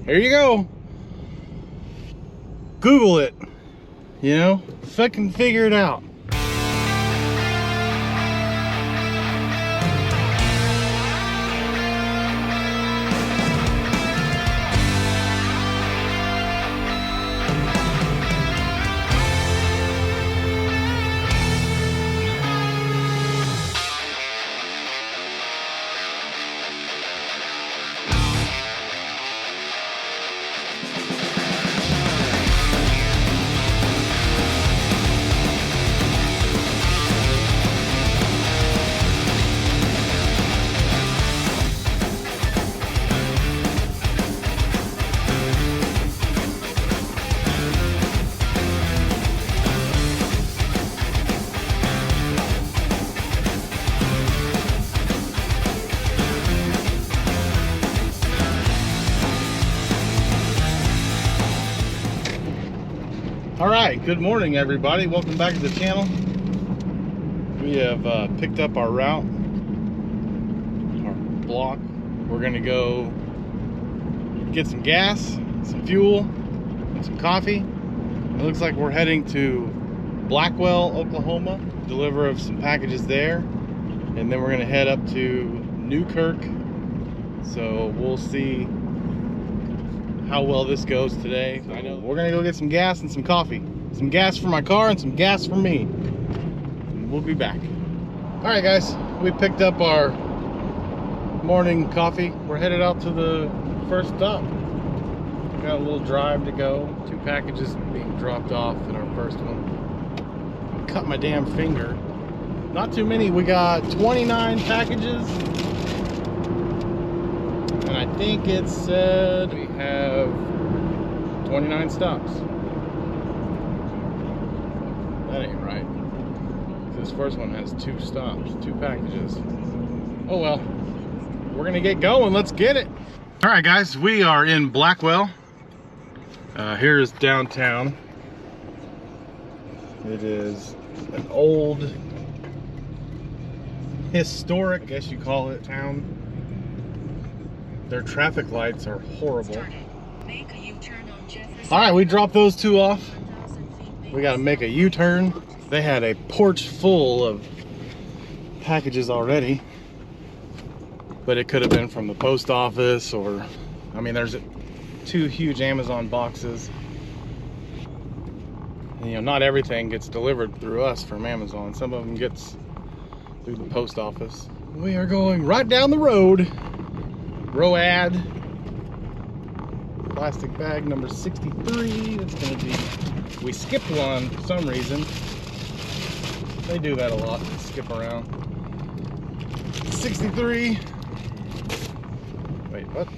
Here you go. Google it. You know, fucking figure it out. Alright, good morning everybody. Welcome back to the channel. We have picked up our route, our block. We're going to go get some gas, some fuel, and some coffee. It looks like we're heading to Blackwell, Oklahoma, deliver of some packages there. And then we're going to head up to Newkirk. So we'll see how well this goes today. I know we're gonna go get some gas and some coffee. Some gas for my car and some gas for me. And we'll be back. All right, guys, we picked up our morning coffee. We're headed out to the first stop. Got a little drive to go. 2 packages being dropped off in our first one. Cut my damn finger. Not too many. We got 29 packages. And I think it said we have 29 stops. That ain't right. This first one has 2 stops, 2 packages. Oh well, we're gonna get going. Let's get it. All right, guys, we are in Blackwell. Here's downtown. It is an old, historic, I guess you call it, town. Their traffic lights are horrible. Alright, we dropped those 2 off. We gotta make a U-turn. They had a porch full of packages already. But it could have been from the post office or, I mean, there's 2 huge Amazon boxes. And, you know, not everything gets delivered through us from Amazon. Some of them gets through the post office. We are going right down the road. Road. Plastic bag number 63. It's gonna be, we skipped one for some reason. They do that a lot, skip around. 63. Wait, what?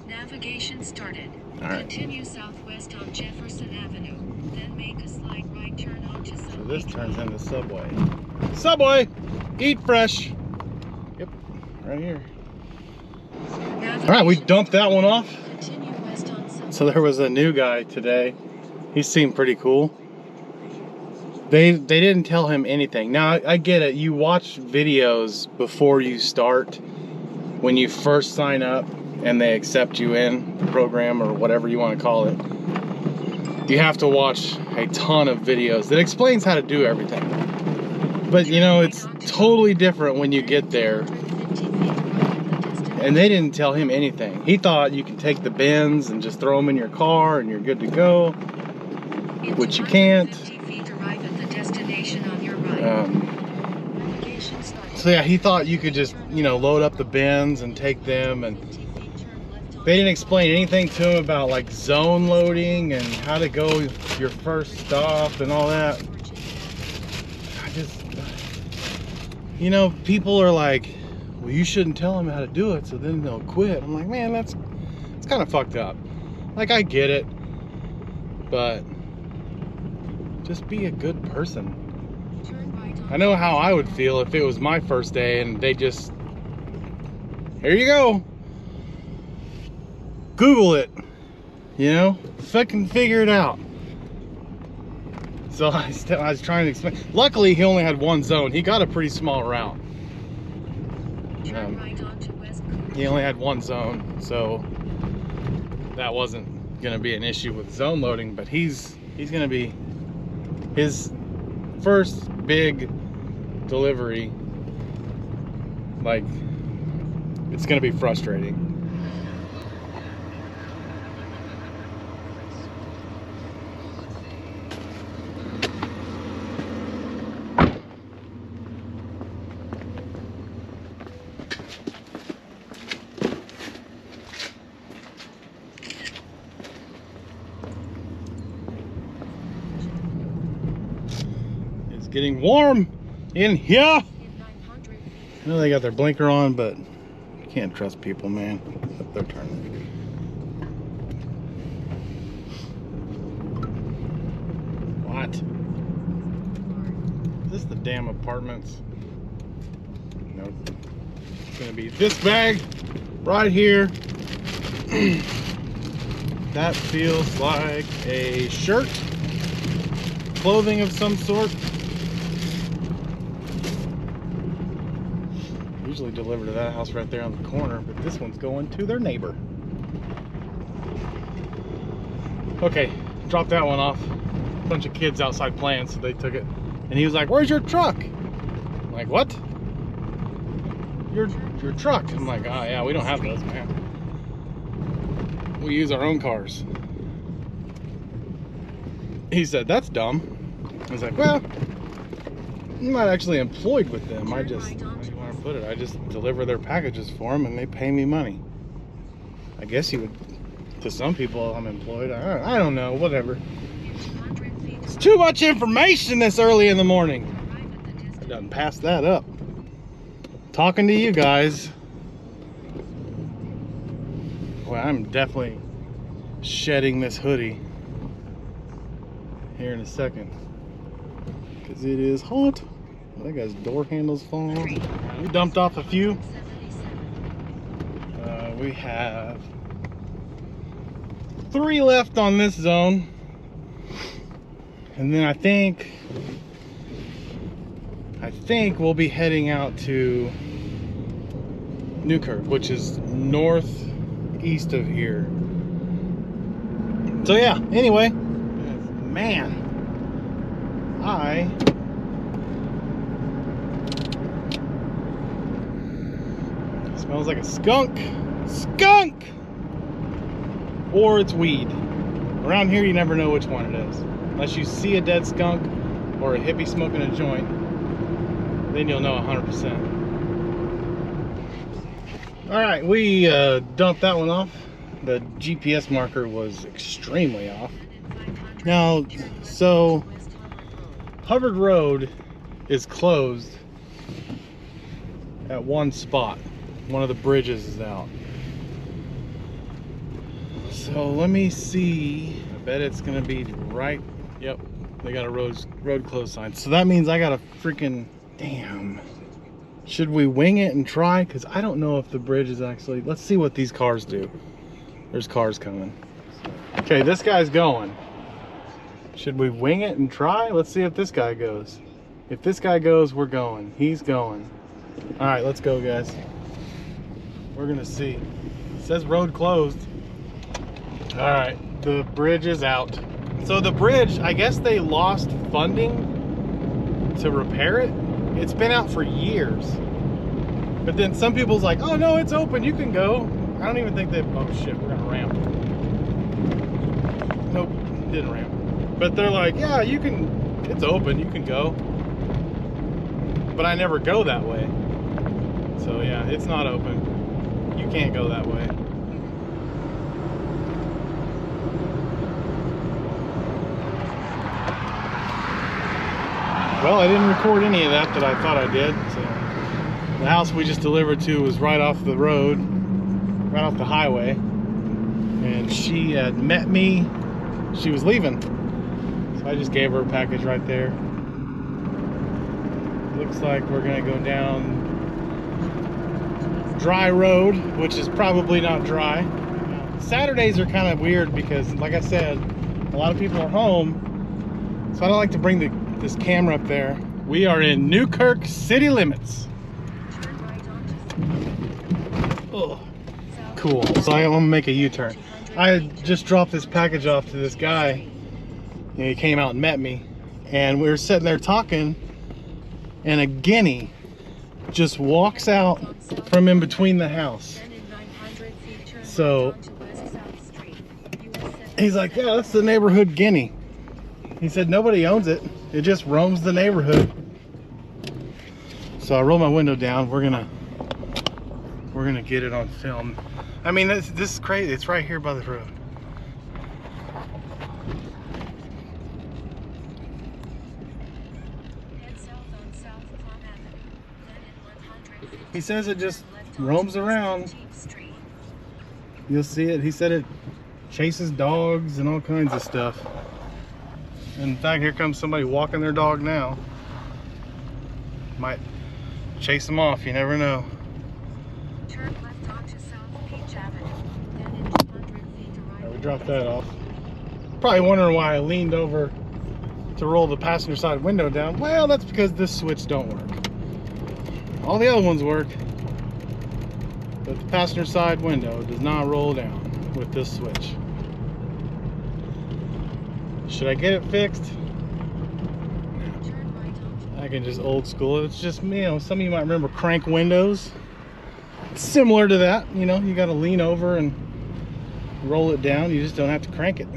Navigation started. All right. Continue southwest on Jefferson Avenue, then make a slight right turn onto Subway. So this turns into Subway. Subway! Eat fresh! Yep, right here. Alright, we dumped that one off. So there was a new guy today. He seemed pretty cool. They didn't tell him anything. Now, I get it. You watch videos before you start. When you first sign up and they accept you in the program or whatever you want to call it. You have to watch a ton of videos that explains how to do everything. But, you know, it's totally different when you get there. And they didn't tell him anything. He thought you can take the bins and just throw them in your car and you're good to go, which you can't. So yeah, he thought you could just, you know, load up the bins and take them, and they didn't explain anything to him about like zone loading and how to go your first stop and all that. I just, you know, people are like, well, you shouldn't tell them how to do it, so then they'll quit. I'm like, man, it's kind of fucked up. Like, I get it, but just be a good person. I know how I would feel if it was my first day and they just, here you go. Google it, you know, fucking figure it out. So I was trying to explain. Luckily, he only had 1 zone. He got a pretty small route. He only had 1 zone, so that wasn't gonna be an issue with zone loading, but he's gonna be his first big delivery. Like, it's gonna be frustrating. Getting warm in here. I know they got their blinker on, but you can't trust people, man. They're turning. What? Is this the damn apartments? Nope. It's gonna be this bag right here. That feels like a shirt, clothing of some sort. Usually deliver to that house right there on the corner, but this one's going to their neighbor. Okay, dropped that one off. A bunch of kids outside playing, so they took it. And he was like, "Where's your truck?" I'm like, "What? Your truck?" I'm like, "Oh yeah, we don't have those, man. We use our own cars." He said, "That's dumb." I was like, "Well, I'm not actually employed with them. I just deliver their packages for them, and they pay me money." I guess you would, to some people, I'm employed. I don't know, whatever. It's too much information this early in the morning. I done passed that up. Talking to you guys. Well, I'm definitely shedding this hoodie here in a second, because it is hot. That guy's door handle's falling off. We dumped off a few. We have 3 left on this zone. And then I think we'll be heading out to Newkirk, which is northeast of here. So yeah, anyway, man, smells like a skunk. Skunk! Or it's weed. Around here, you never know which one it is. Unless you see a dead skunk or a hippie smoking a joint, then you'll know 100%. Alright, we dumped that one off. The GPS marker was extremely off. Now, so Hubbard Road is closed at one spot. One of the bridges is out. So let me see. I bet it's gonna be right. Yep, they got a road closed sign. So that means I gotta freaking, damn. Should we wing it and try? Because I don't know if the bridge is actually, let's see what these cars do. There's cars coming. Okay, this guy's going. Should we wing it and try? Let's see if this guy goes. If this guy goes, we're going. He's going. All right, let's go, guys. We're gonna see. It says road closed. All right, the bridge is out. So the bridge, I guess they lost funding to repair it. It's been out for years. But then some people's like, "Oh no, it's open, you can go." I don't even think they, oh shit, we're gonna ramp. Nope, didn't ramp. But they're like, "Yeah, you can, it's open, you can go." But I never go that way. So yeah, it's not open. You can't go that way. Well, I didn't record any of that I thought I did. So the house we just delivered to was right off the road, right off the highway. And she had met me. She was leaving. So I just gave her a package right there. Looks like we're gonna go down dry road, which is probably not dry. Saturdays are kind of weird because, like I said, a lot of people are home, so I don't like to bring this camera up there. We are in Newkirk city limits. Oh, cool. So I'm gonna make a U-turn. I just dropped this package off to this guy. And he came out and met me, and we were sitting there talking, and a guinea just walks out from in between the house. So he's like, yeah, that's the neighborhood guinea. He said nobody owns it. It just roams the neighborhood. So I roll my window down. We're gonna get it on film. I mean, this is crazy. It's right here by the road. He says it just roams around. You'll see it. He said it chases dogs and all kinds of stuff. In fact, here comes somebody walking their dog now. Might chase them off, you never know. Turn left onto South Beach Avenue, then in 200 feet to right. We dropped that off. Probably wondering why I leaned over to roll the passenger side window down. Well, that's because this switch don't work. All the other ones work, but the passenger side window does not roll down with this switch. Should I get it fixed? I can just old school it. It's just, you know, some of you might remember crank windows. It's similar to that, you know, you got to lean over and roll it down. You just don't have to crank it.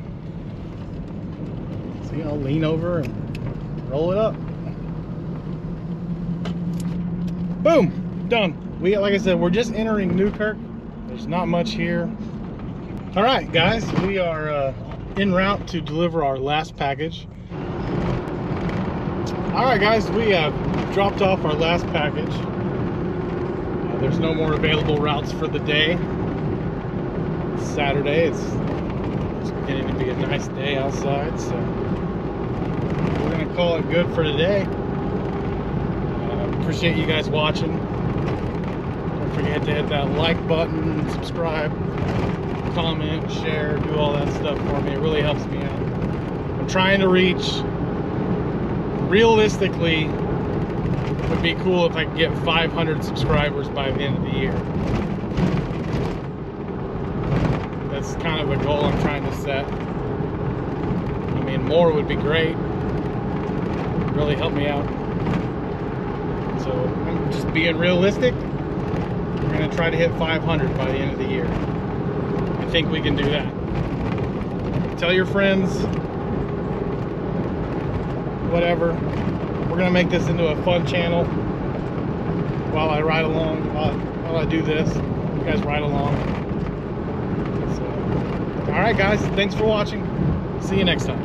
See, I'll lean over and roll it up. Boom, done. Like I said, we're just entering Newkirk. There's not much here. All right, guys, we are en route to deliver our last package. All right, guys, we have dropped off our last package. There's no more available routes for the day. It's Saturday. It's beginning to be a nice day outside, so we're gonna call it good for today. Appreciate you guys watching. Don't forget to hit that like button, subscribe, comment, share, do all that stuff for me. It really helps me out. I'm trying to reach, realistically, it would be cool if I could get 500 subscribers by the end of the year. That's kind of a goal I'm trying to set. I mean, more would be great. Really help me out. So I'm just being realistic. We're going to try to hit 500 by the end of the year. I think we can do that. Tell your friends, whatever. We're going to make this into a fun channel while I ride along, while I do this. You guys ride along. So, all right, guys, thanks for watching. See you next time.